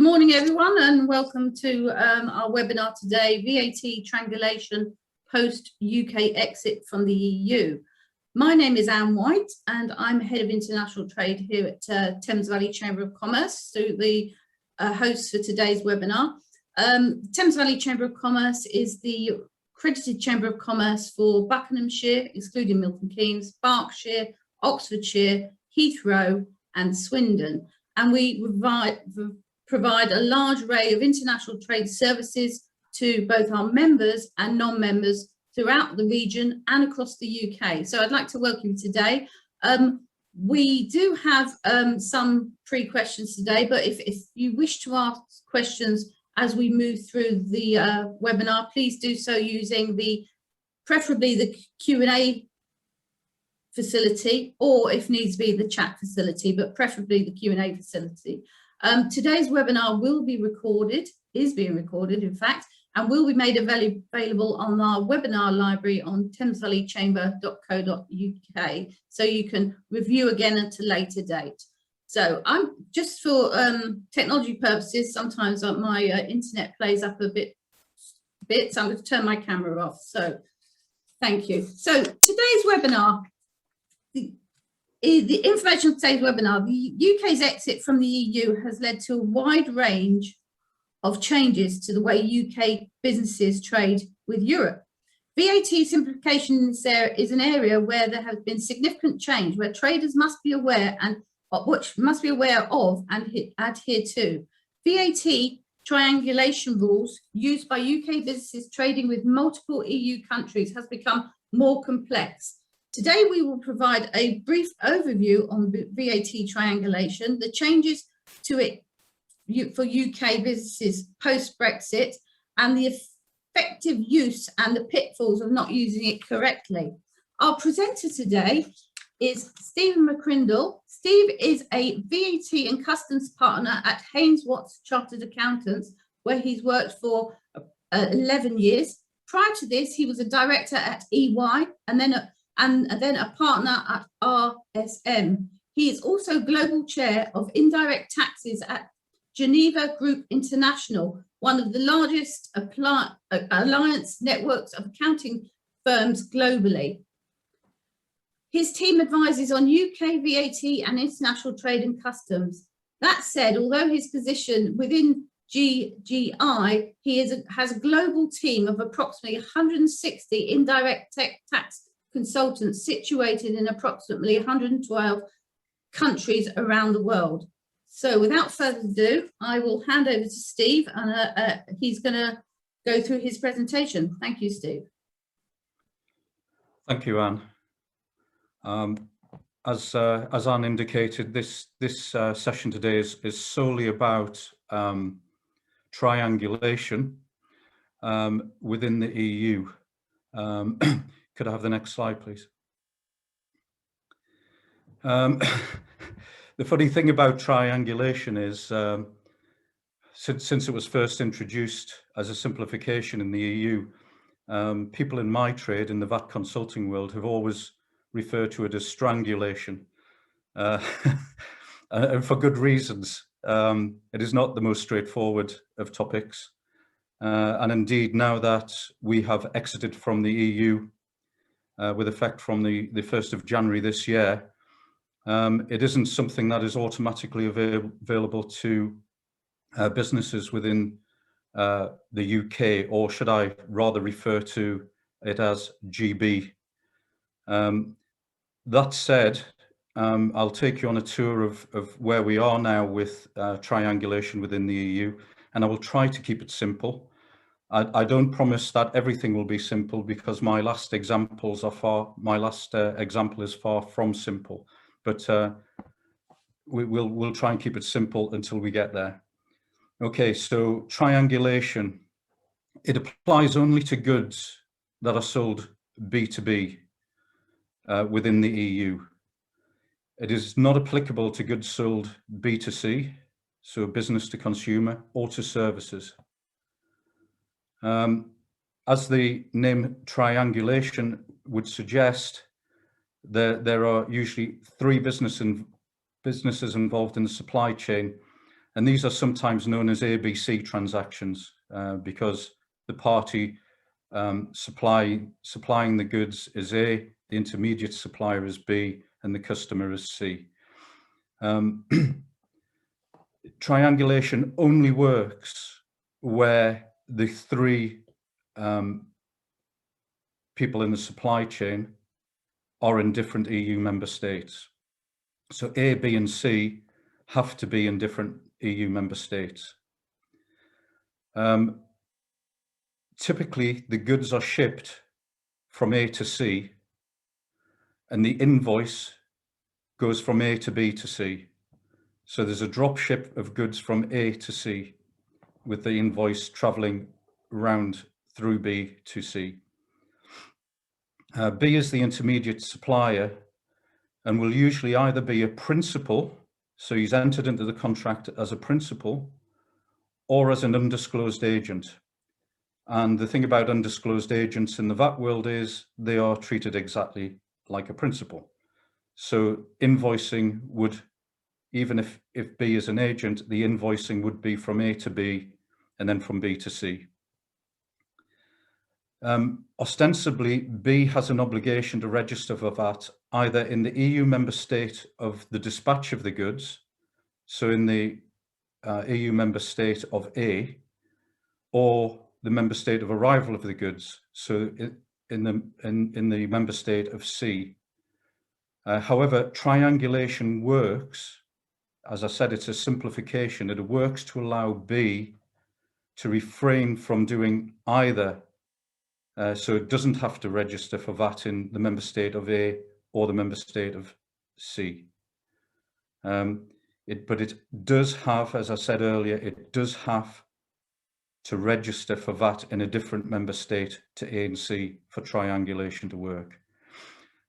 morning, everyone, and welcome to our webinar today, VAT Triangulation Post-UK Exit from the EU. My name is Anne White, and I'm Head of International Trade here at Thames Valley Chamber of Commerce, so the host for today's webinar. Thames Valley Chamber of Commerce is the accredited Chamber of Commerce for Buckinghamshire, excluding Milton Keynes, Berkshire, Oxfordshire, Heathrow, and Swindon. And we provide a large array of international trade services to both our members and non-members throughout the region and across the UK. So I'd like to welcome you today. We do have some pre-questions today, but if you wish to ask questions as we move through the webinar, please do so using preferably the Q&A facility, or if needs be, the chat facility, but preferably the Q&A facility. Today's webinar is being recorded, in fact, and will be made available on our webinar library on thamesvalleychamber.co.uk, so you can review again at a later date. So I'm just for technology purposes, sometimes my internet plays up a bit, so I'm going to turn my camera off. So thank you. So today's webinar, the information of today's webinar, the UK's exit from the EU has led to a wide range of changes to the way UK businesses trade with Europe. VAT simplification in this area is an area where there has been significant change, where traders must be aware of and adhere to. VAT triangulation rules used by UK businesses trading with multiple EU countries has become more complex. Today, we will provide a brief overview on VAT triangulation, the changes to it for UK businesses post-Brexit, and the effective use and the pitfalls of not using it correctly. Our presenter today is Stephen McCrindle. Steve is a VAT and customs partner at Haynes Watts Chartered Accountants, where he's worked for 11 years. Prior to this, he was a director at EY and then a partner at RSM. He is also global chair of indirect taxes at Geneva Group International, one of the largest alliance networks of accounting firms globally. His team advises on UK VAT and international trade and customs. That said, although his position within GGI, he has a global team of approximately 160 indirect tax consultants situated in approximately 112 countries around the world. So without further ado, I will hand over to Steve, and he's going to go through his presentation. Thank you, Steve. Thank you, Anne. As Anne indicated, this session today is solely about triangulation within the EU. Could I have the next slide, please? The funny thing about triangulation is, since it was first introduced as a simplification in the EU, people in my trade, in the VAT consulting world, have always referred to it as strangulation, and for good reasons. It is not the most straightforward of topics, and indeed, now that we have exited from the EU, with effect from the 1st of January this year, it isn't something that is automatically available to businesses within the UK, or should I rather refer to it as GB. That said, I'll take you on a tour of where we are now with triangulation within the EU, and I will try to keep it simple. I don't promise that everything will be simple, because my last example is far from simple, but we'll try and keep it simple until we get there. Okay, so triangulation, it applies only to goods that are sold B2B within the EU. It is not applicable to goods sold B2C, so business to consumer, or to services. As the name triangulation would suggest, there are usually three businesses involved in the supply chain, And these are sometimes known as ABC transactions because the party supplying the goods is A, the intermediate supplier is B, and the customer is C. Triangulation only works where the three people in the supply chain are in different EU member states. So A, B, and C have to be in different EU member states. Typically, the goods are shipped from A to C, and the invoice goes from A to B to C. So there's a drop ship of goods from A to C, with the invoice traveling round through B to C. B is the intermediate supplier and will usually either be a principal, so he's entered into the contract as a principal, or as an undisclosed agent. And the thing about undisclosed agents in the VAT world is they are treated exactly like a principal. So invoicing would, even if B is an agent, the invoicing would be from A to B and then from B to C. Ostensibly, B has an obligation to register for VAT either in the EU member state of the dispatch of the goods, so in the EU member state of A, or the member state of arrival of the goods, so in the member state of C. However, triangulation works, as I said, it's a simplification. It works to allow B to refrain from doing either. So it doesn't have to register for VAT in the member state of A or the member state of C. But it does have, as I said earlier, it does have to register for VAT in a different member state to A and C for triangulation to work.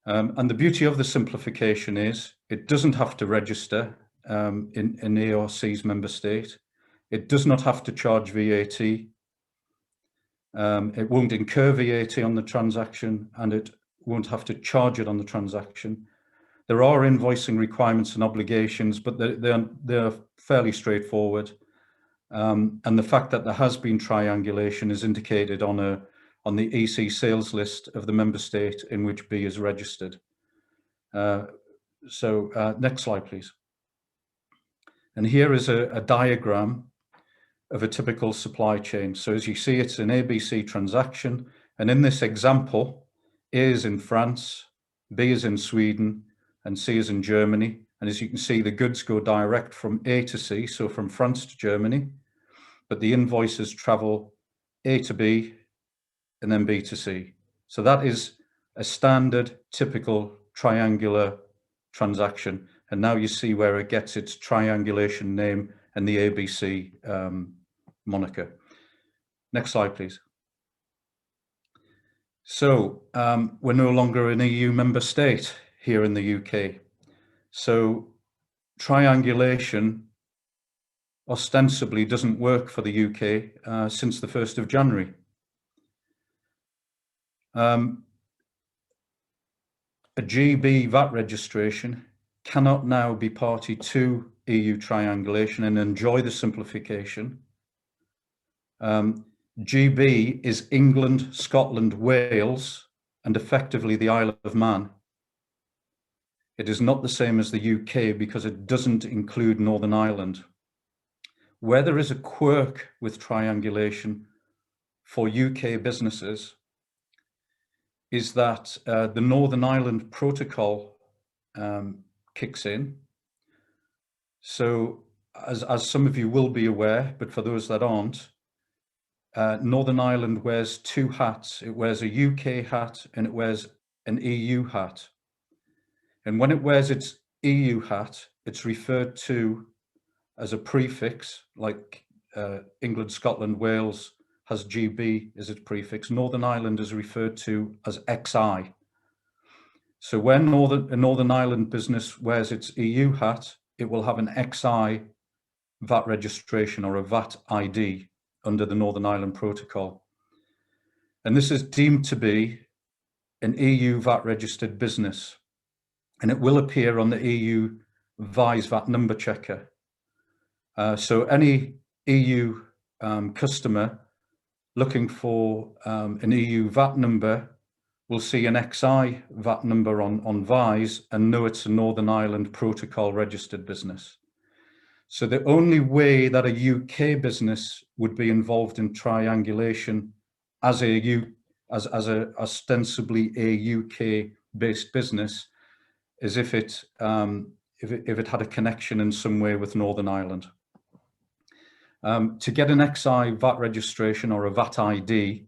And the beauty of the simplification is it doesn't have to register in A or C's member state. It does not have to charge VAT. It won't incur VAT on the transaction, and it won't have to charge it on the transaction. There are invoicing requirements and obligations, but they're fairly straightforward. And the fact that there has been triangulation is indicated on the EC sales list of the member state in which B is registered. Next slide, please. And here is a diagram of a typical supply chain. So as you see, it's an ABC transaction. And in this example, A is in France, B is in Sweden, and C is in Germany. And as you can see, the goods go direct from A to C, so from France to Germany, but the invoices travel A to B and then B to C. So that is a standard, typical triangular transaction. And now you see where it gets its triangulation name and the ABC moniker. Next slide, please. So we're no longer an EU member state here in the UK. So triangulation ostensibly doesn't work for the UK since the 1st of January. A GB VAT registration cannot now be party to EU triangulation and enjoy the simplification. GB is England, Scotland, Wales, and effectively the Isle of Man. It is not the same as the UK because it doesn't include Northern Ireland. Where there is a quirk with triangulation for UK businesses is that the Northern Ireland Protocol kicks in. So as some of you will be aware, but for those that aren't, Northern Ireland wears two hats. It wears a UK hat and it wears an EU hat. And when it wears its EU hat, it's referred to as a prefix, like England, Scotland, Wales has GB as its prefix. Northern Ireland is referred to as XI. So when a Northern Ireland business wears its EU hat, it will have an XI VAT registration or a VAT ID under the Northern Ireland Protocol. And this is deemed to be an EU VAT registered business. And it will appear on the EU VISE VAT number checker. So any EU customer looking for an EU VAT number will see an XI VAT number on VISE and know it's a Northern Ireland Protocol registered business. So the only way that a UK business would be involved in triangulation as a ostensibly a UK based business is if it had a connection in some way with Northern Ireland. To get an XI VAT registration or a VAT ID,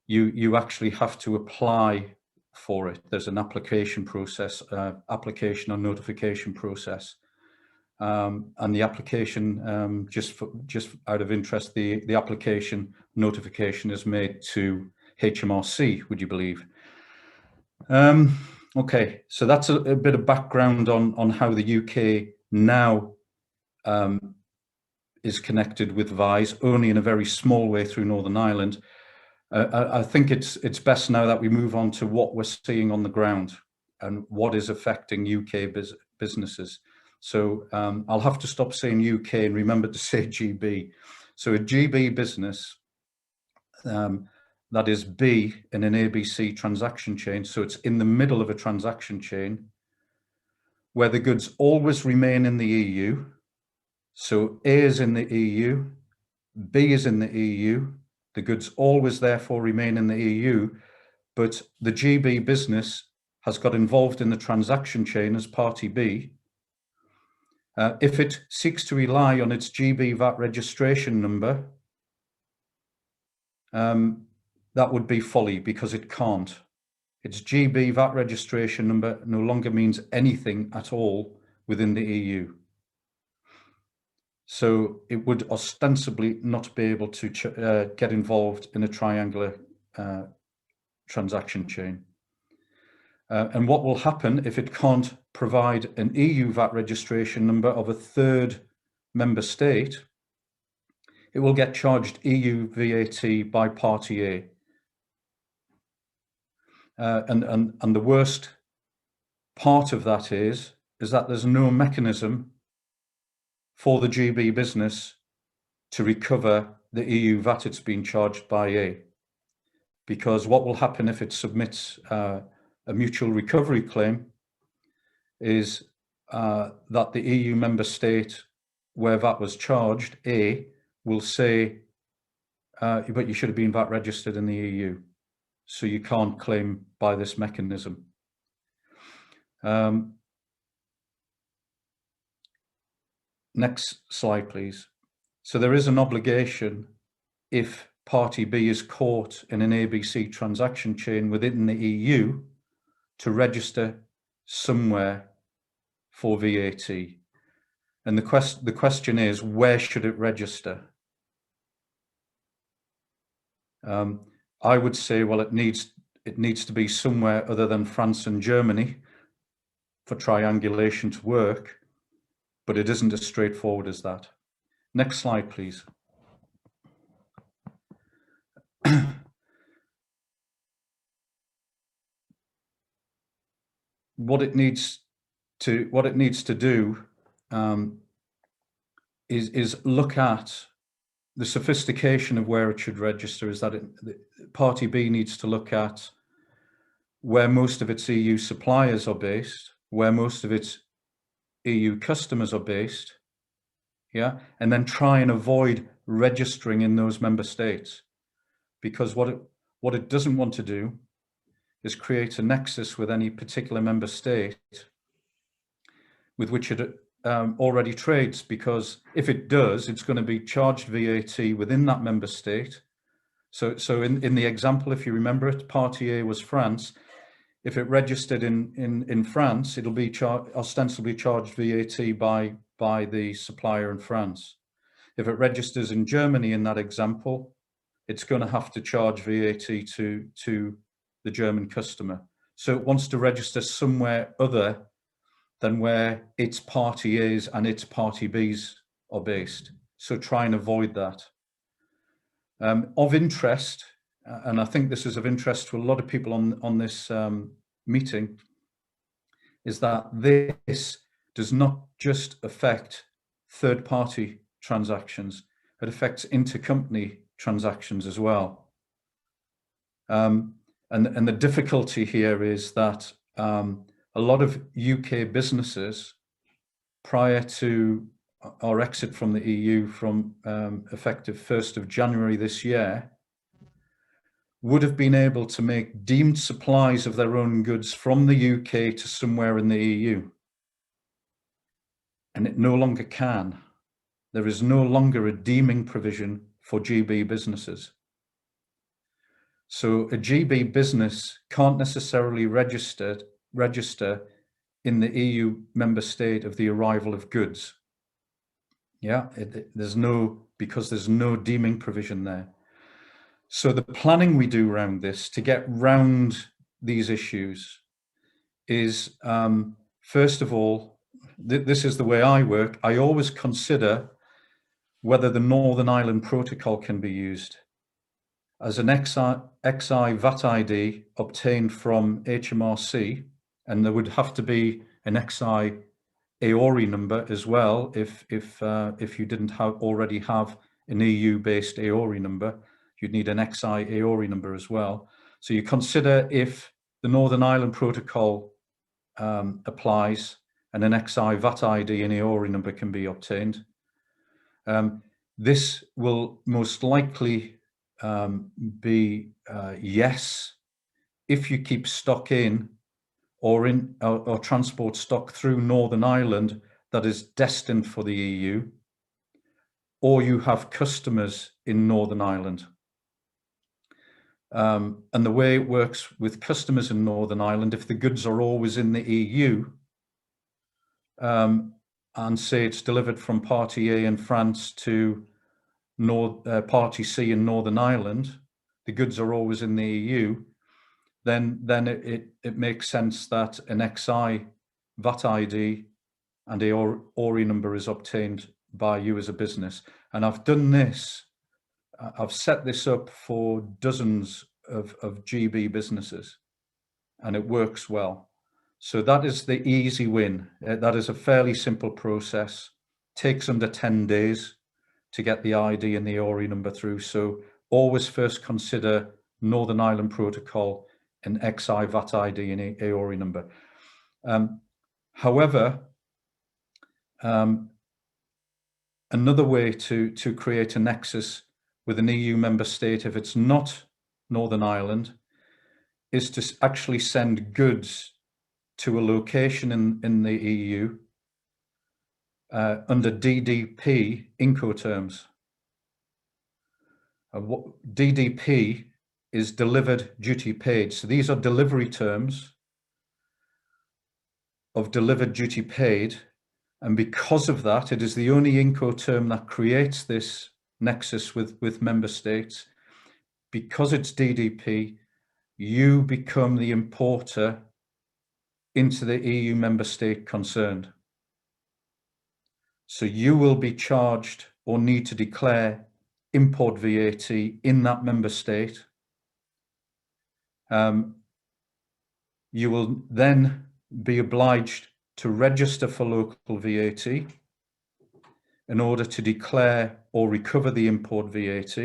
you actually have to apply for it. There's an application process, application or notification process. And the application, just out of interest, the application notification is made to HMRC, would you believe? Okay, so that's a bit of background on how the UK now is connected with VISE, only in a very small way through Northern Ireland. I think it's best now that we move on to what we're seeing on the ground and what is affecting UK businesses. So I'll have to stop saying UK and remember to say GB. So a GB business, that is B in an ABC transaction chain. So it's in the middle of a transaction chain where the goods always remain in the EU. So A is in the EU, B is in the EU, the goods always therefore remain in the EU, but the GB business has got involved in the transaction chain as party B. If it seeks to rely on its GB VAT registration number, that would be folly because it can't. Its GB VAT registration number no longer means anything at all within the EU. So it would ostensibly not be able to get involved in a triangular transaction chain. And what will happen if it can't provide an EU VAT registration number of a third member state? It will get charged EU VAT by party A. And the worst part of that is that there's no mechanism for the GB business to recover the EU VAT it's been charged by A. Because what will happen if it submits a mutual recovery claim is that the EU member state where VAT was charged, A, will say, but you should have been VAT registered in the EU. So you can't claim by this mechanism. Next slide, please. So there is an obligation if party B is caught in an ABC transaction chain within the EU to register somewhere for VAT. And the question is, where should it register? I would say, well, it needs to be somewhere other than France and Germany for triangulation to work, but it isn't as straightforward as that. Next slide, please. What it needs to do is look at the sophistication of where it should register. Is that party B needs to look at where most of its EU suppliers are based, where most of its EU customers are based, yeah, and then try and avoid registering in those member states, because what it doesn't want to do is create a nexus with any particular member state with which it already trades, because if it does, it's going to be charged VAT within that member state. So in the example, if you remember it, party A was France. If it registered in France, it'll be ostensibly charged VAT by the supplier in France. If it registers in Germany in that example, it's going to have to charge VAT to the German customer. So it wants to register somewhere other than where its party A's and its party B's are based. So try and avoid that. Of interest, and I think this is of interest to a lot of people on this meeting, is that this does not just affect third-party transactions. It affects intercompany transactions as well. And the difficulty here is that a lot of UK businesses, prior to our exit from the EU from effective 1st of January this year, would have been able to make deemed supplies of their own goods from the UK to somewhere in the EU. And it no longer can. There is no longer a deeming provision for GB businesses. So a GB business can't necessarily register in the EU member state of the arrival of goods. Yeah, because there's no deeming provision there. So the planning we do around this to get round these issues is, first of all, this is the way I work. I always consider whether the Northern Ireland Protocol can be used as an XI VAT ID obtained from HMRC, and there would have to be an XI AORI number as well if you didn't already have an EU-based AORI number. You'd need an XI AORI number as well. So you consider if the Northern Ireland Protocol applies and an XI VAT ID and AORI number can be obtained. This will most likely be yes if you keep stock in or transport stock through Northern Ireland that is destined for the EU, or you have customers in Northern Ireland. And the way it works with customers in Northern Ireland, if the goods are always in the EU, and say it's delivered from Party A in France to Party C in Northern Ireland, the goods are always in the EU, then it makes sense that an XI VAT ID and a ORI number is obtained by you as a business. And I've done this, I've set this up for dozens of GB businesses, and it works well. So that is the easy win. That is a fairly simple process. Takes under 10 days to get the ID and the ORI number through. So always first consider Northern Ireland Protocol and XI VAT ID and AORI number. However, another way to create a nexus with an EU member state, if it's not Northern Ireland, is to actually send goods to a location in the EU under DDP Incoterms. DDP is delivered duty paid. So these are delivery terms of delivered duty paid. And because of that, it is the only Incoterm that creates this nexus with member states. Because it's DDP, you become the importer into the EU member state concerned. So you will be charged or need to declare import VAT in that member state. You will then be obliged to register for local VAT in order to declare or recover the import VAT.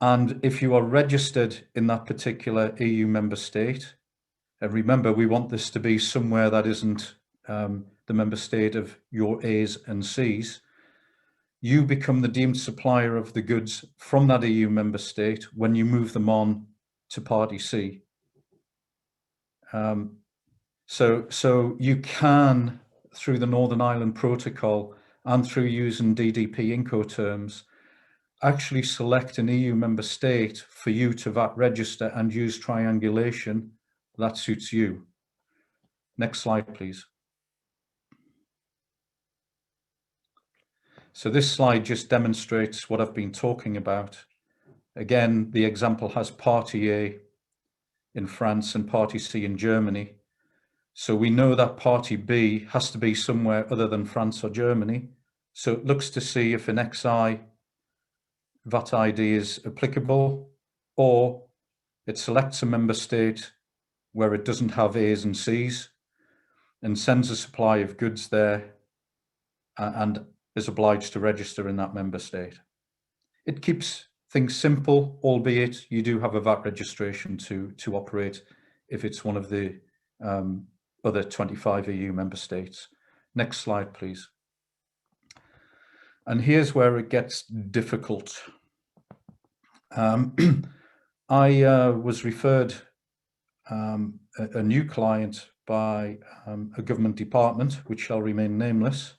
And if you are registered in that particular EU member state, and remember, we want this to be somewhere that isn't the member state of your A's and C's, you become the deemed supplier of the goods from that EU member state when you move them on to Party C. So you can, through the Northern Ireland Protocol and through using DDP Incoterms, actually select an EU member state for you to VAT register and use triangulation that suits you. Next slide, please. So this slide just demonstrates what I've been talking about. Again, the example has Party A in France and Party C in Germany. So we know that Party B has to be somewhere other than France or Germany. So it looks to see if an XI VAT ID is applicable, or it selects a member state where it doesn't have A's and C's and sends a supply of goods there and is obliged to register in that member state. It keeps things simple, albeit you do have a VAT registration to operate if it's one of the other 25 EU member states. Next slide, please. And here's where it gets difficult. I was referred a new client by a government department, which shall remain nameless,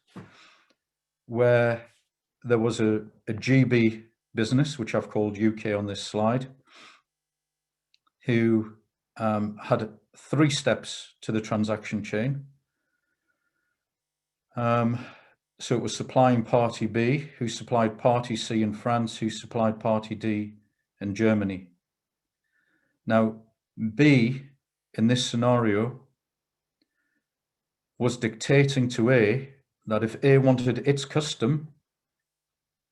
where there was a GB business, which I've called UK on this slide, who had 3 steps to the transaction chain. So it was supplying party B, who supplied party C in France, who supplied party D in Germany. Now, B, in this scenario, was dictating to A that if A wanted its custom,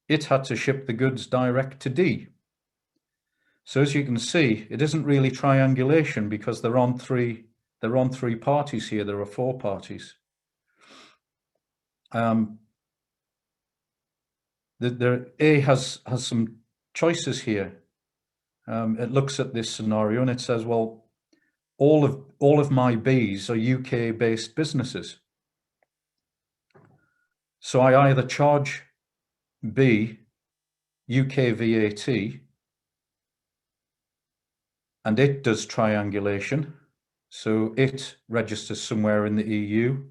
it had to ship the goods direct to D. So as you can see, it isn't really triangulation because they're on three parties here. There are 4 parties. A has some choices here. It looks at this scenario and it says, well, all of my Bs are UK-based businesses. So I either charge B UK VAT and it does triangulation. So it registers somewhere in the EU,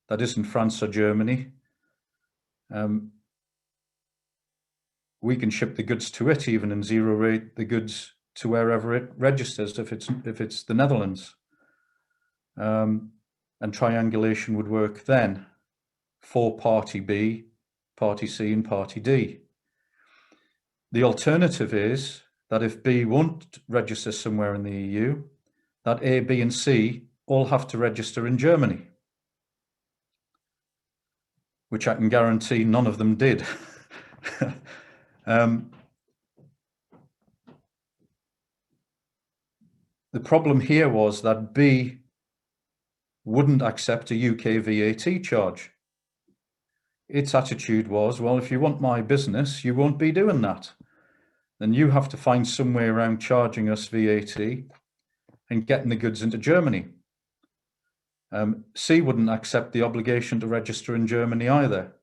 that isn't France or Germany. We can ship the goods to it, even in 0 rate, the goods to wherever it registers, if it's the Netherlands. And triangulation would work then for party B, party C, and party D. The alternative is that if B won't register somewhere in the EU, that A, B, and C all have to register in Germany, which I can guarantee none of them did. The problem here was that B wouldn't accept a UK VAT charge. Its attitude was, well, if you want my business, you won't be doing that. Then you have to find some way around charging us VAT and getting the goods into Germany. C wouldn't accept the obligation to register in Germany either.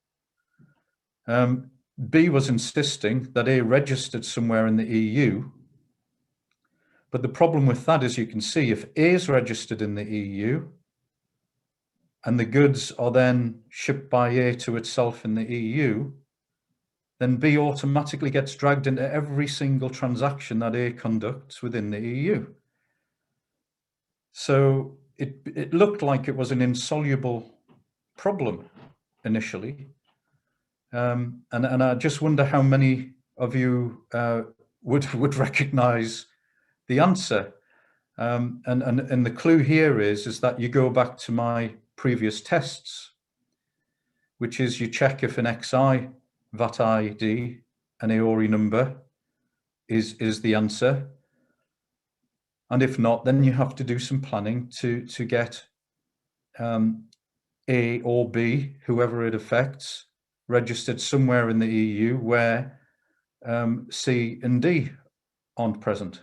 B was insisting that A registered somewhere in the EU. But the problem with that is, you can see, if A is registered in the EU and the goods are then shipped by A to itself in the EU, then B automatically gets dragged into every single transaction that A conducts within the EU. So it looked like it was an insoluble problem initially. And I just wonder how many of you would recognize the answer. And the clue here is that you go back to my previous tests, which is you check if an XI VAT ID, an AORI number is the answer. And if not, then you have to do some planning to get A or B, whoever it affects, registered somewhere in the EU where C and D aren't present.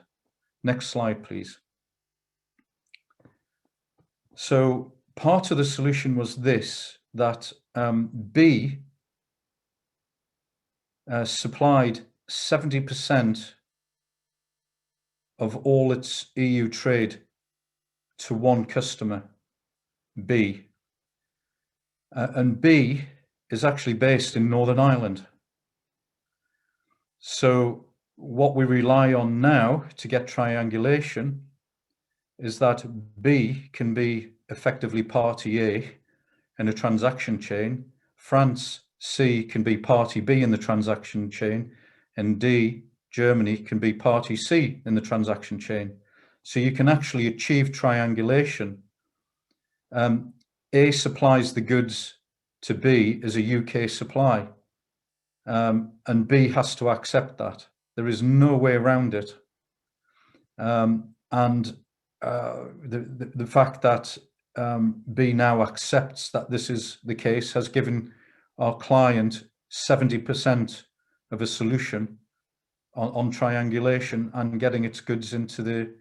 Next slide, please. So part of the solution was this, that B supplied 70% of all its EU trade to one customer, B. And B is actually based in Northern Ireland. So what we rely on now to get triangulation is that B can be effectively party A in a transaction chain, France, C can be party B in the transaction chain, and D, Germany, can be party C in the transaction chain. So you can actually achieve triangulation. A supplies the goods to B as a UK supply, and B has to accept that. There is no way around it. The fact that B now accepts that this is the case has given our client 70% of a solution on triangulation and getting its goods into the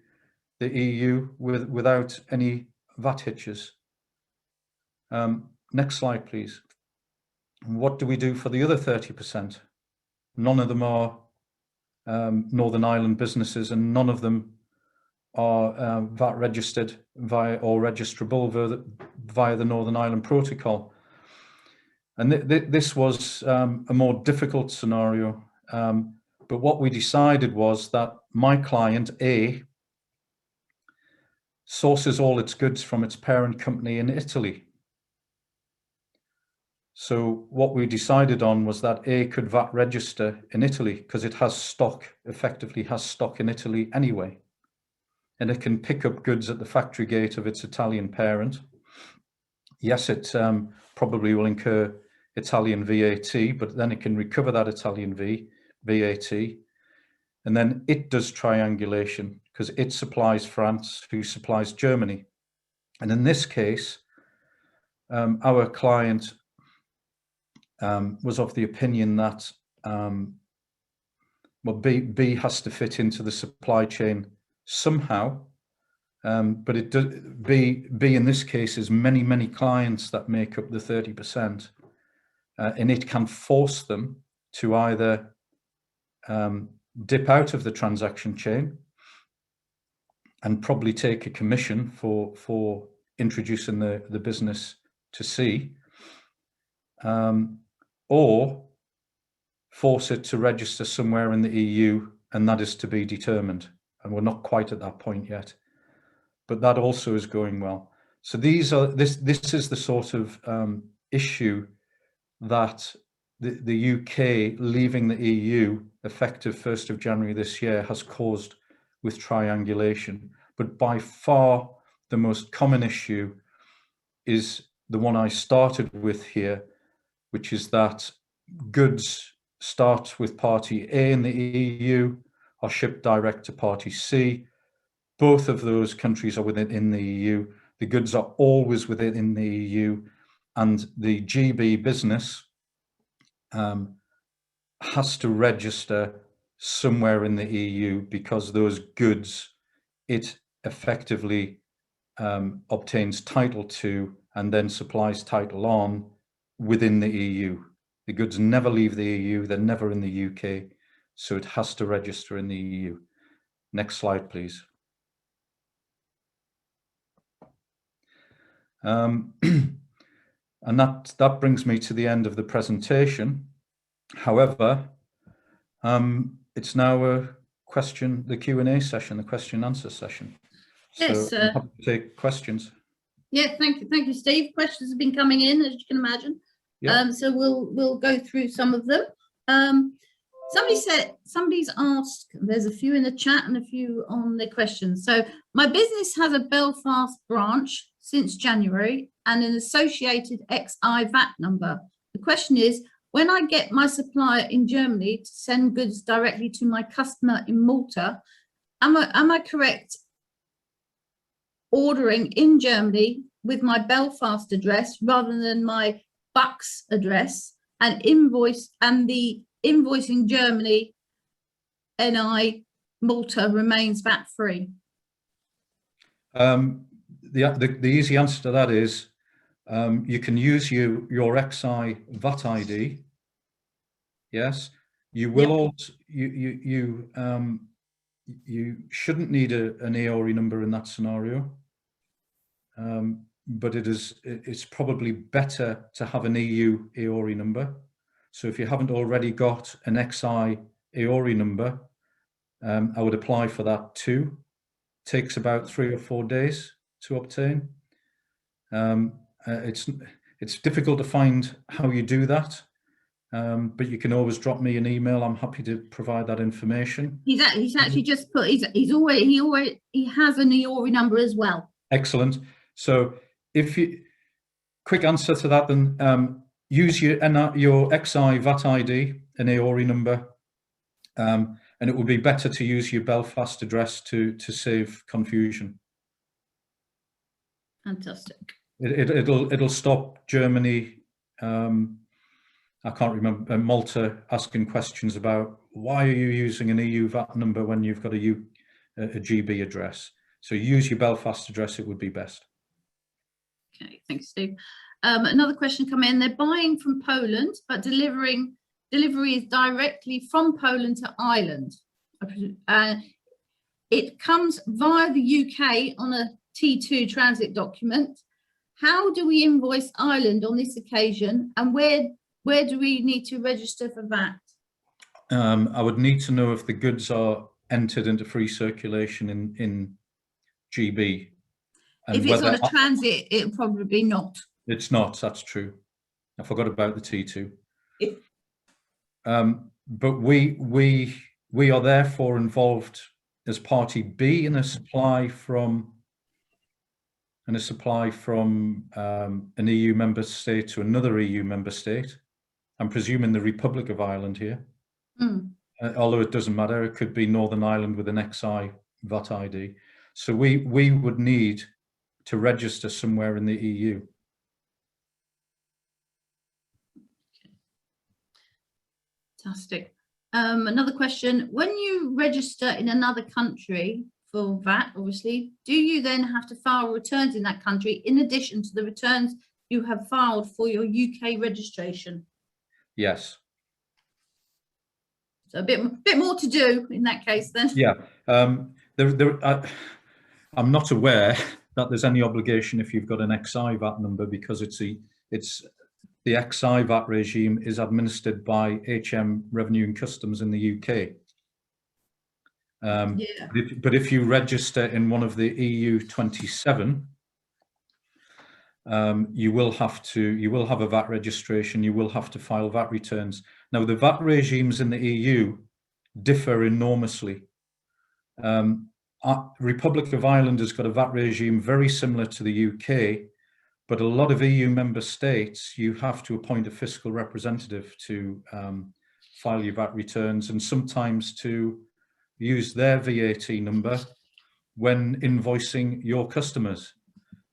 EU without any VAT hitches. Next slide, please. What do we do for the other 30%? None of them are Northern Ireland businesses, and none of them are VAT registered via or registrable via the Northern Ireland Protocol. And this was a more difficult scenario. But what we decided was that my client, A, sources all its goods from its parent company in Italy. So what we decided on was that A could VAT register in Italy because it has stock, effectively has stock in Italy anyway. And it can pick up goods at the factory gate of its Italian parent. Yes, it probably will incur Italian VAT, but then it can recover that Italian VAT. And then it does triangulation because it supplies France, who supplies Germany. And in this case, our client was of the opinion that well, B has to fit into the supply chain somehow, but it does, B in this case is many clients that make up the 30%, and it can force them to either dip out of the transaction chain and probably take a commission for introducing the business to C, or force it to register somewhere in the EU, and that is to be determined. And we're not quite at that point yet, but that also is going well. So this is the sort of issue that the UK leaving the EU effective 1st of January this year has caused with triangulation. But by far the most common issue is the one I started with here, which is that goods start with party A in the EU, are shipped direct to party C. Both of those countries are within the EU. The goods are always within the EU, and the GB business has to register somewhere in the EU because those goods it effectively obtains title to and then supplies title on within the EU. The goods never leave the EU, they're never in the UK, so it has to register in the EU. Next slide, please. And that brings me to the end of the presentation. However, it's now the Q&A session, the question and answer session. Yes, so I'm happy to take questions. Yeah, thank you, Steve. Questions have been coming in, as you can imagine. Yeah. So we'll go through some of them. Somebody's asked, there's a few in the chat and a few on the questions. So my business has a Belfast branch since January and an associated XI VAT number. The question is, when I get my supplier in Germany to send goods directly to my customer in Malta, am I correct ordering in Germany with my Belfast address rather than my Bucks address, and the invoice in Germany, NI Malta, remains VAT free? The easy answer to that is you can use your XI VAT ID. Yes, you will also you shouldn't need an AORI number in that scenario. But it's probably better to have an EU AORI number. So if you haven't already got an XI AORI number, I would apply for that too. It takes about 3 or 4 days to obtain. It's difficult to find how you do that, but you can always drop me an email. I'm happy to provide that information. He's actually just put he has an AORI number as well. Excellent. So quick answer to that then, use your XI VAT ID, an AORI number, and it would be better to use your Belfast address to save confusion. Fantastic. It'll stop Germany I can't remember, Malta asking questions about why are you using an EU VAT number when you've got a GB address. So use your Belfast address, it would be best. Okay, thanks, Steve. Another question come in. They're buying from Poland, but delivery is directly from Poland to Ireland. It comes via the UK on a T2 transit document. How do we invoice Ireland on this occasion, and where do we need to register for VAT? I would need to know if the goods are entered into free circulation in GB. And if it's on a transit, it'll probably not. It's not, that's true. I forgot about the T2. But we are therefore involved as party B in a supply from an EU member state to another EU member state. I'm presuming the Republic of Ireland here. Although it doesn't matter, it could be Northern Ireland with an XI VAT ID. So we would need to register somewhere in the EU. Fantastic. Another question, when you register in another country for VAT, obviously, do you then have to file returns in that country in addition to the returns you have filed for your UK registration? Yes. So a bit more to do in that case then. Yeah. I'm not aware that there's any obligation if you've got an XI VAT number, because the XI VAT regime is administered by HM Revenue and Customs in the UK. But if you register in one of the EU 27, you will have a VAT registration. You will have to file VAT returns. Now, the VAT regimes in the EU differ enormously. Republic of Ireland has got a VAT regime very similar to the UK, but a lot of EU member states, you have to appoint a fiscal representative to file your VAT returns, and sometimes to use their VAT number when invoicing your customers.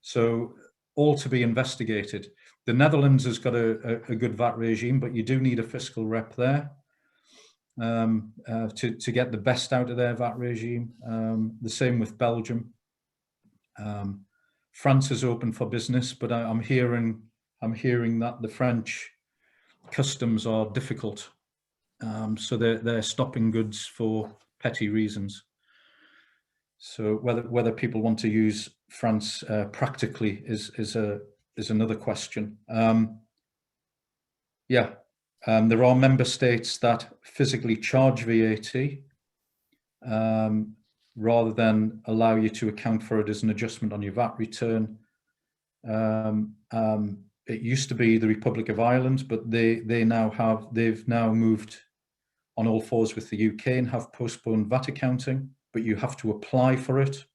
So all to be investigated. The Netherlands has got a good VAT regime, but you do need a fiscal rep there to get the best out of their VAT regime. The same with Belgium. France is open for business, but I'm hearing that the French customs are difficult, so they're stopping goods for petty reasons. So whether people want to use France practically is another question. There are member states that physically charge VAT rather than allow you to account for it as an adjustment on your VAT return. It used to be the Republic of Ireland, but they've now moved on all fours with the UK and have postponed VAT accounting, but you have to apply for it.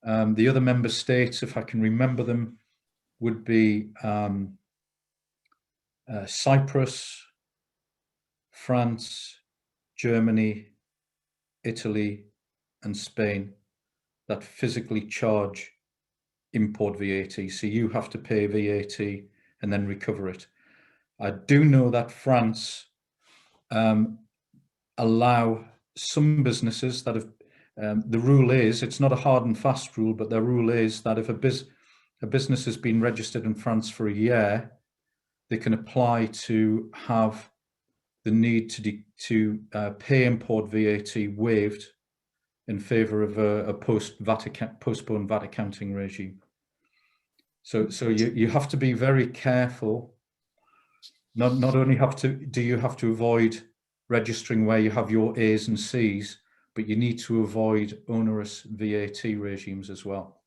The other member states, if I can remember them, would be Cyprus, France, Germany, Italy, and Spain, that physically charge import VAT. So you have to pay VAT and then recover it. I do know that France allow some businesses that have, the rule is, it's not a hard and fast rule, but the rule is that if a business has been registered in France for a year, they can apply to have the need to pay import VAT waived in favour of a postponed VAT accounting regime. So you have to be very careful. Not only do you have to avoid registering where you have your A's and C's, but you need to avoid onerous VAT regimes as well.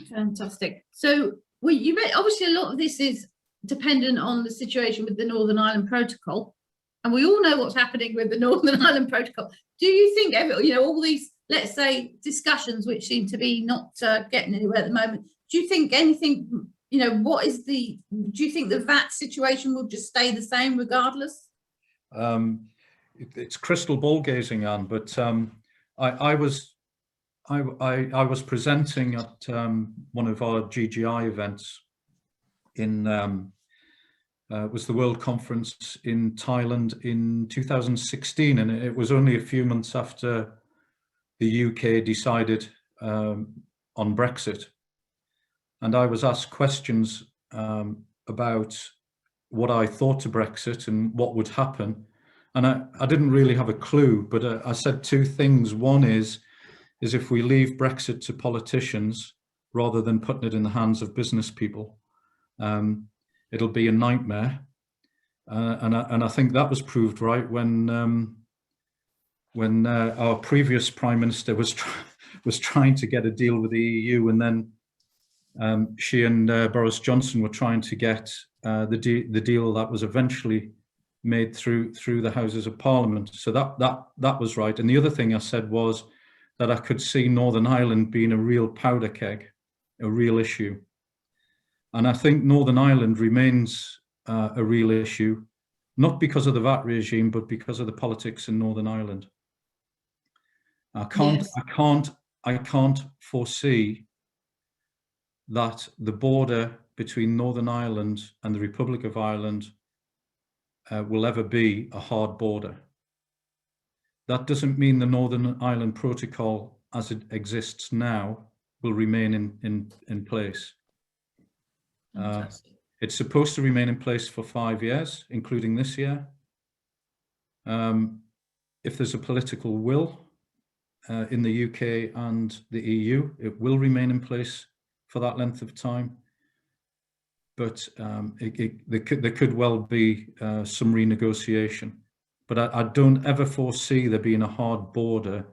Fantastic. So obviously a lot of this is dependent on the situation with the Northern Ireland Protocol, and we all know what's happening with the Northern Ireland Protocol. Do you think all these, let's say, discussions which seem to be not getting anywhere at the moment, do you think anything, do you think the VAT situation will just stay the same regardless? It's crystal ball gazing, Anne, but I was presenting at one of our GGI events in was the World Conference in Thailand in 2016, and it was only a few months after the UK decided on Brexit. And I was asked questions about what I thought to Brexit and what would happen. And I didn't really have a clue, but I said two things. One is if we leave Brexit to politicians rather than putting it in the hands of business people, it'll be a nightmare. And I think that was proved right when our previous Prime Minister was trying to get a deal with the EU, and then she and Boris Johnson were trying to get the deal that was eventually made through the Houses of Parliament. So that was right. And the other thing I said was that I could see Northern Ireland being a real powder keg, a real issue. And I think Northern Ireland remains a real issue, not because of the VAT regime, but because of the politics in Northern Ireland. I can't foresee that the border between Northern Ireland and the Republic of Ireland will ever be a hard border. That doesn't mean the Northern Ireland Protocol as it exists now will remain in place. It's supposed to remain in place for 5 years, including this year. If there's a political will in the UK and the EU, it will remain in place for that length of time. But there could well be some renegotiation. But I don't ever foresee there being a hard border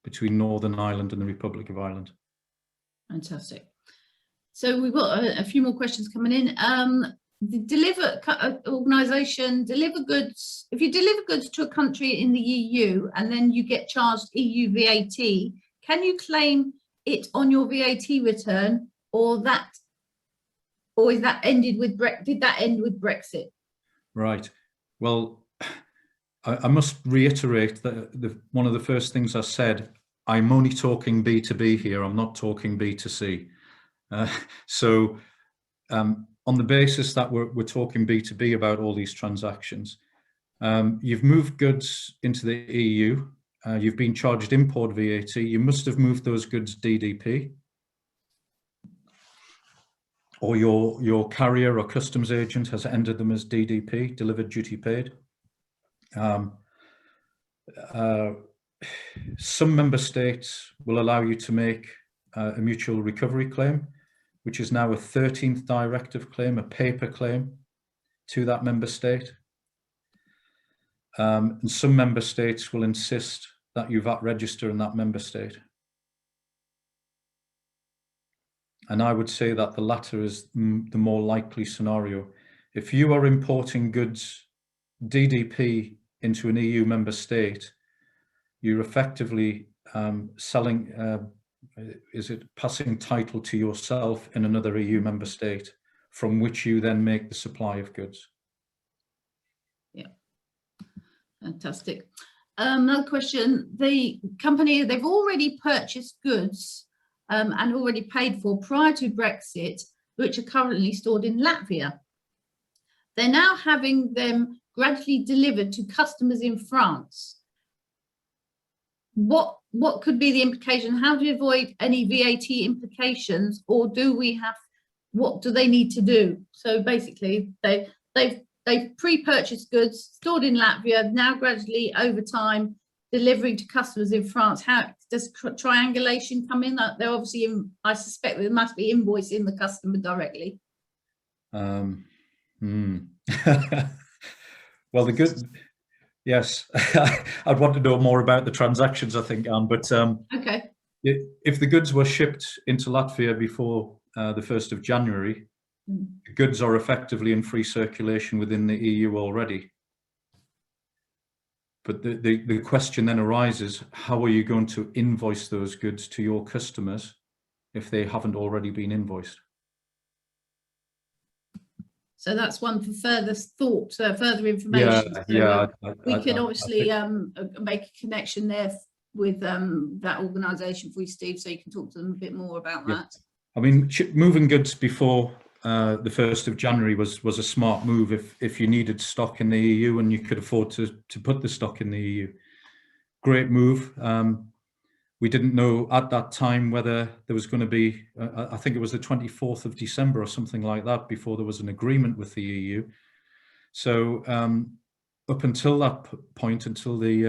between Northern Ireland and the Republic of Ireland. Fantastic. So we've got a few more questions coming in. The organisation deliver goods. If you deliver goods to a country in the EU and then you get charged EU VAT, can you claim it on your VAT return, or is that ended with did that end with Brexit? Right. Well, I must reiterate that one of the first things I said, I'm only talking B2B here. I'm not talking B2C. So on the basis that we're talking B2B about all these transactions, you've moved goods into the EU, you've been charged import VAT, you must have moved those goods DDP, or your carrier or customs agent has entered them as DDP, delivered duty paid. Some member states will allow you to make a mutual recovery claim, which is now a 13th directive claim, a paper claim to that member state. And some member states will insist that you VAT register in that member state. And I would say that the latter is the more likely scenario. If you are importing goods DDP into an EU member state, you're effectively passing title to yourself in another EU member state, from which you then make the supply of goods. Yeah, fantastic. Another question, the company, they've already purchased goods and already paid for prior to Brexit, which are currently stored in Latvia. They're now having them gradually delivered to customers in France. What could be the implication? How do you avoid any VAT implications, or what do they need to do? So basically, they've pre-purchased goods stored in Latvia, now gradually over time delivering to customers in France. How does triangulation come in? They're obviously I suspect there must be invoicing the customer directly. Well, yes, I'd want to know more about the transactions, I think, Anne, but okay. If the goods were shipped into Latvia before the 1st of January, the goods are effectively in free circulation within the EU already. But the question then arises, how are you going to invoice those goods to your customers if they haven't already been invoiced? So that's one for further thought, further information. We can obviously make a connection there with that organisation for you, Steve, so you can talk to them a bit more about that. I mean, moving goods before the 1st of January was a smart move if you needed stock in the EU and you could afford to put the stock in the EU. Great move. We didn't know at that time whether there was going to be, I think it was the 24th of December or something like that, before there was an agreement with the EU. So up until that point, until the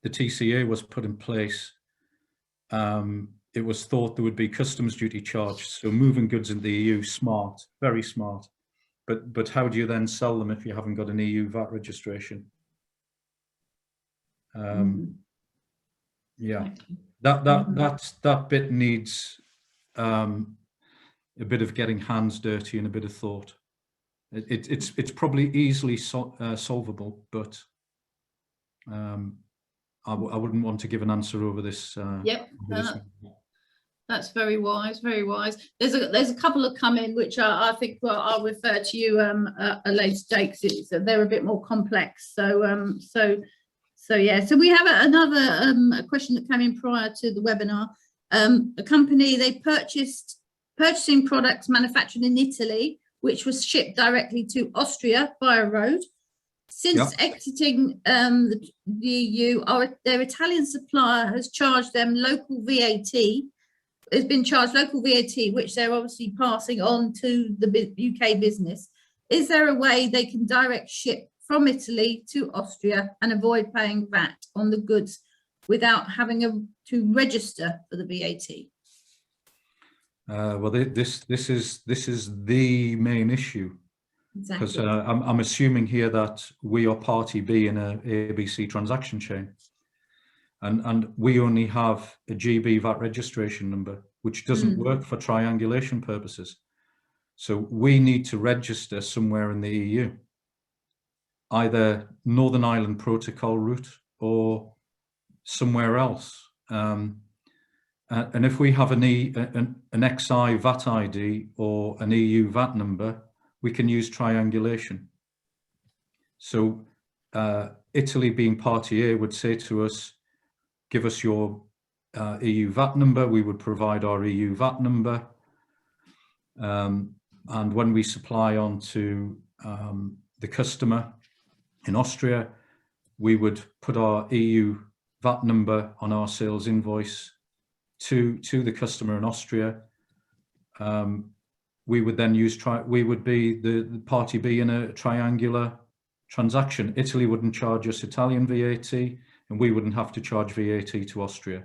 TCA was put in place, it was thought there would be customs duty charged. So moving goods in the EU, smart, very smart. But how do you then sell them if you haven't got an EU VAT registration? Yeah, that bit needs a bit of getting hands dirty and a bit of thought. It's probably easily solvable, but I wouldn't want to give an answer over this. Yep, that's very wise, very wise. There's a couple of come in which I think I'll refer to you at a later date, because they're a bit more complex. So yeah, so we have another question that came in prior to the webinar. A company, they purchasing products manufactured in Italy, which was shipped directly to Austria via road. Since exiting the EU, their Italian supplier has charged them local VAT, has been charged local VAT, which they're obviously passing on to the UK business. Is there a way they can direct ship from Italy to Austria and avoid paying VAT on the goods without having to register for the VAT? Well, this is the main issue, because I'm assuming here that we are party B in a ABC transaction chain, and we only have a GB VAT registration number, which doesn't work for triangulation purposes. So we need to register somewhere in the EU, either Northern Ireland Protocol route or somewhere else. And if we have an XI VAT ID or an EU VAT number, we can use triangulation. So Italy, being party A, would say to us, give us your EU VAT number. We would provide our EU VAT number. And when we supply on to the customer in Austria, we would put our EU VAT number on our sales invoice to the customer in Austria. We would then use we would be the party B in a triangular transaction. Italy wouldn't charge us Italian VAT, and we wouldn't have to charge VAT to Austria.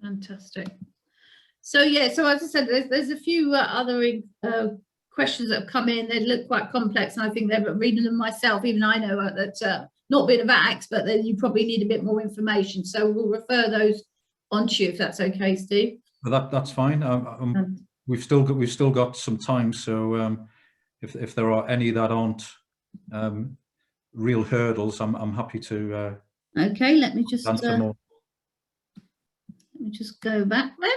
Fantastic. So yeah, so as I said, there's a few other questions that have come in. They look quite complex, and I think they're reading them myself. Even I know that not being a VAT expert, then you probably need a bit more information. So we'll refer those on to you if that's okay, Steve. Well, that's fine. We've still got some time. So if there are any that aren't real hurdles, I'm happy to. Okay, let me just answer more. Let me just go back there.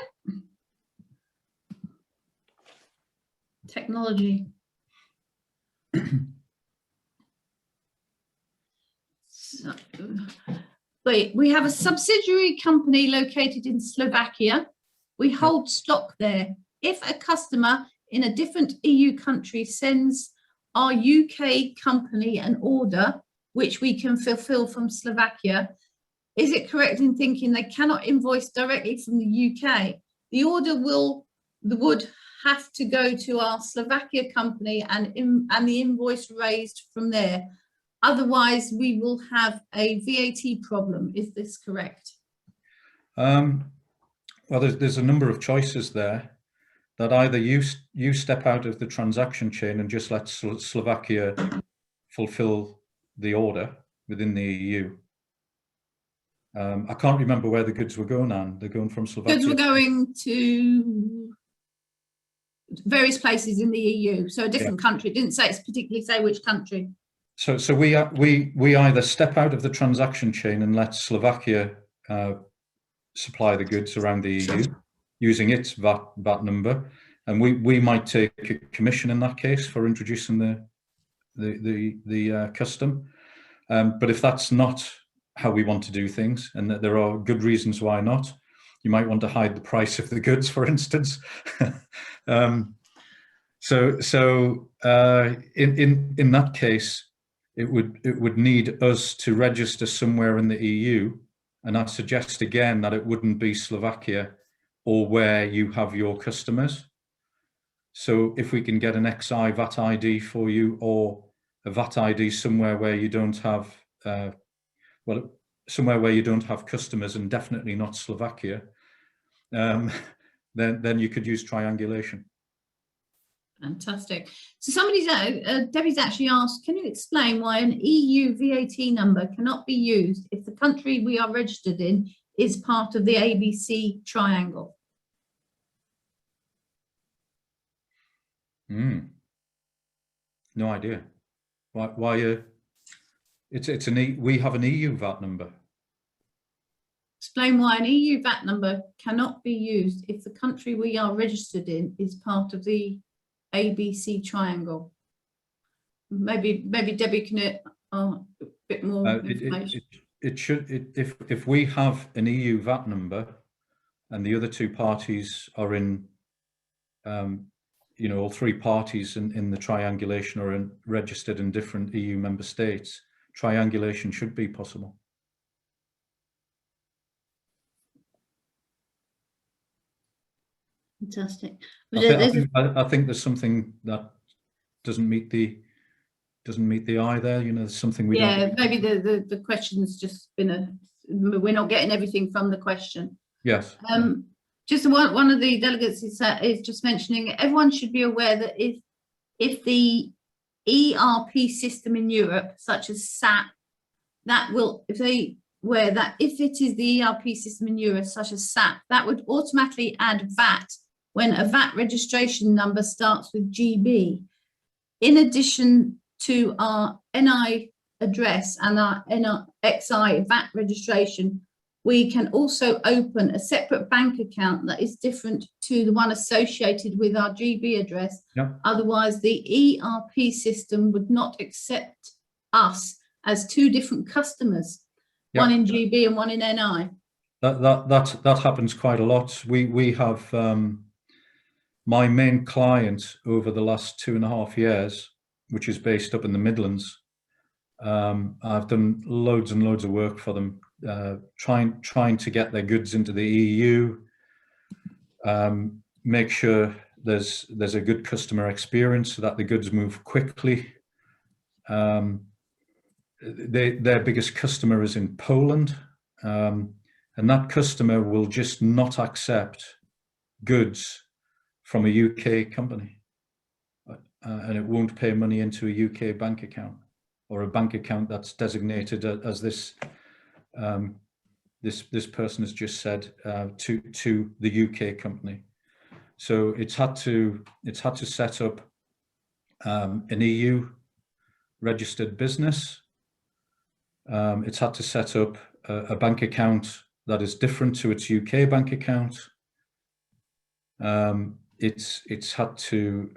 Technology. So, wait, we have a subsidiary company located in Slovakia. We hold stock there. If a customer in a different EU country sends our UK company an order, which we can fulfill from Slovakia, is it correct in thinking they cannot invoice directly from the UK? The order would have to go to our Slovakia company and the invoice raised from there. Otherwise, we will have a VAT problem. Is this correct? Well, there's a number of choices there. That either you step out of the transaction chain and just let Slovakia fulfill the order within the EU. I can't remember where the goods were going, Anne. They're going from Slovakia. Goods were going to various places in the EU, so a different country. It didn't say, it's particularly say which country. So we either step out of the transaction chain and let Slovakia supply the goods around the EU using its VAT number, and we might take a commission in that case for introducing the custom. But if that's not how we want to do things, and that there are good reasons why not, you might want to hide the price of the goods, for instance. In that case, it would need us to register somewhere in the EU, and I suggest again that it wouldn't be Slovakia or where you have your customers. So if we can get an XI VAT ID for you, or a VAT ID somewhere where you don't have, somewhere where you don't have customers, and definitely not Slovakia, then you could use triangulation. Fantastic. So Debbie's actually asked, can you explain why an EU VAT number cannot be used if the country we are registered in is part of the ABC triangle? No idea. Why? We have an EU VAT number. Explain why an EU VAT number cannot be used if the country we are registered in is part of the ABC triangle. Maybe Debbie can a bit more information. If we have an EU VAT number and the other two parties are in, all three parties in the triangulation are registered in different EU member states, triangulation should be possible. Fantastic. I think there's something that doesn't meet the eye there. There's something we don't. Yeah, maybe the question's just been we're not getting everything from the question. Yes. Just one of the delegates is just mentioning everyone should be aware that if the ERP system in Europe, such as SAP, if it is the ERP system in Europe, such as SAP, that would automatically add VAT when a VAT registration number starts with GB. In addition to our NI address and our XI VAT registration, we can also open a separate bank account that is different to the one associated with our GB address. Yep. Otherwise, the ERP system would not accept us as two different customers, yep, one in GB and one in NI. That happens quite a lot. We have my main client over the last 2.5 years, which is based up in the Midlands. I've done loads and loads of work for them, trying to get their goods into the EU, make sure there's a good customer experience so that the goods move quickly. Their biggest customer is in Poland, and that customer will just not accept goods from a UK company, and it won't pay money into a UK bank account, or a bank account that's designated as this this person has just said, to the UK company. So it's had to set up an EU registered business. It's had to set up a bank account that is different to its UK bank account. It's had to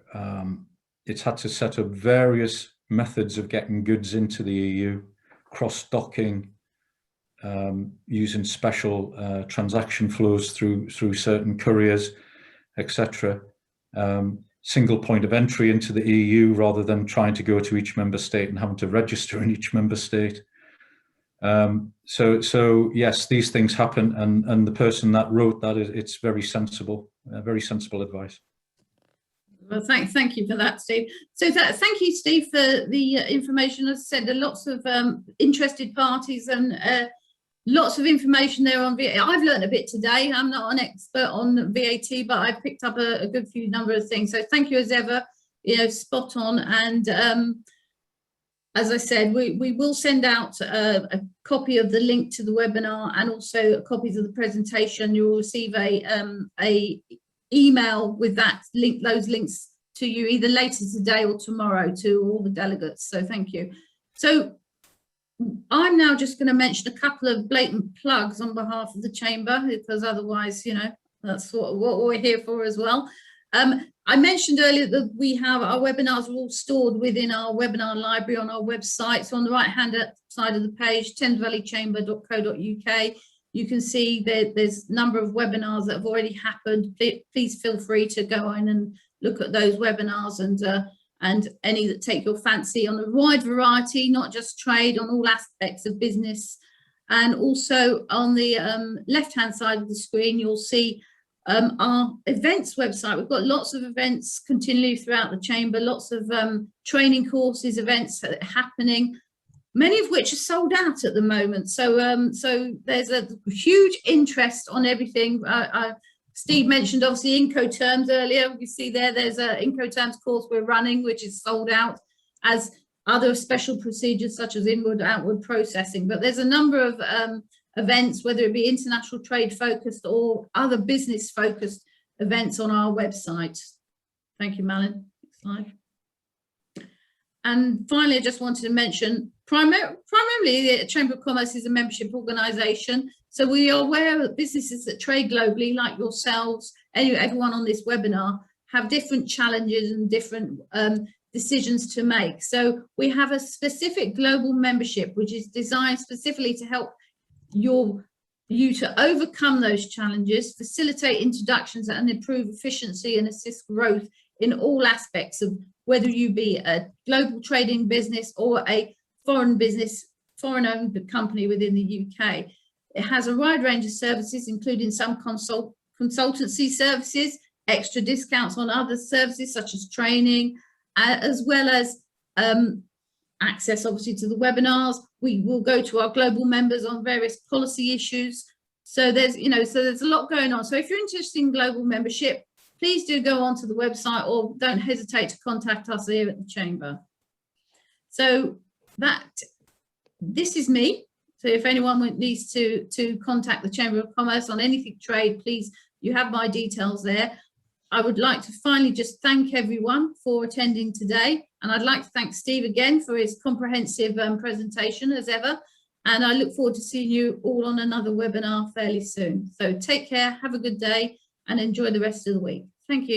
set up various methods of getting goods into the EU, cross-docking, using special transaction flows through certain couriers, etc. Single point of entry into the EU rather than trying to go to each member state and having to register in each member state. So yes, these things happen, and the person that wrote that, it's very sensible advice. Well, thank you for that, Steve. So thank you, Steve, for the information. As I said, there are lots of interested parties and lots of information there on VAT. I've learned a bit today. I'm not an expert on VAT, but I've picked up a good few number of things. So thank you as ever, spot on. And as I said, we will send out a copy of the link to the webinar and also copies of the presentation. You will receive a email with that link, those links to you either later today or tomorrow to all the delegates. So thank you. So I'm now just going to mention a couple of blatant plugs on behalf of the chamber, because otherwise, that's what we're here for as well. I mentioned earlier that we have our webinars are all stored within our webinar library on our website. So on the right hand side of the page, thamesvalleychamber.co.uk, You can see that there's a number of webinars that have already happened. Please feel free to go in and look at those webinars and any that take your fancy on a wide variety, not just trade, on all aspects of business. And also on the left-hand side of the screen, you'll see our events website. We've got lots of events continually throughout the chamber, lots of training courses, events happening, many of which are sold out at the moment. So so there's a huge interest on everything. Steve mentioned obviously Incoterms earlier. You see there's a Incoterms course we're running, which is sold out, as other special procedures such as inward outward processing. But there's a number of events, whether it be international trade focused or other business focused events on our website. Thank you, Malin. Next slide. And finally, I just wanted to mention, primarily the Chamber of Commerce is a membership organisation. So we are aware that businesses that trade globally, like yourselves, everyone on this webinar, have different challenges and different decisions to make. So we have a specific global membership, which is designed specifically to help you to overcome those challenges, facilitate introductions and improve efficiency and assist growth in all aspects of whether you be a global trading business or a foreign business, foreign-owned company within the UK. It has a wide range of services, including some consultancy services, extra discounts on other services such as training, as well as access obviously to the webinars. We will go to our global members on various policy issues. So there's, so there's a lot going on. So if you're interested in global membership, please do go onto the website, or don't hesitate to contact us here at the Chamber. So this is me. So if anyone needs to contact the Chamber of Commerce on anything trade, please, you have my details there. I would like to finally just thank everyone for attending today. And I'd like to thank Steve again for his comprehensive presentation as ever. And I look forward to seeing you all on another webinar fairly soon. So take care, have a good day, and enjoy the rest of the week. Thank you.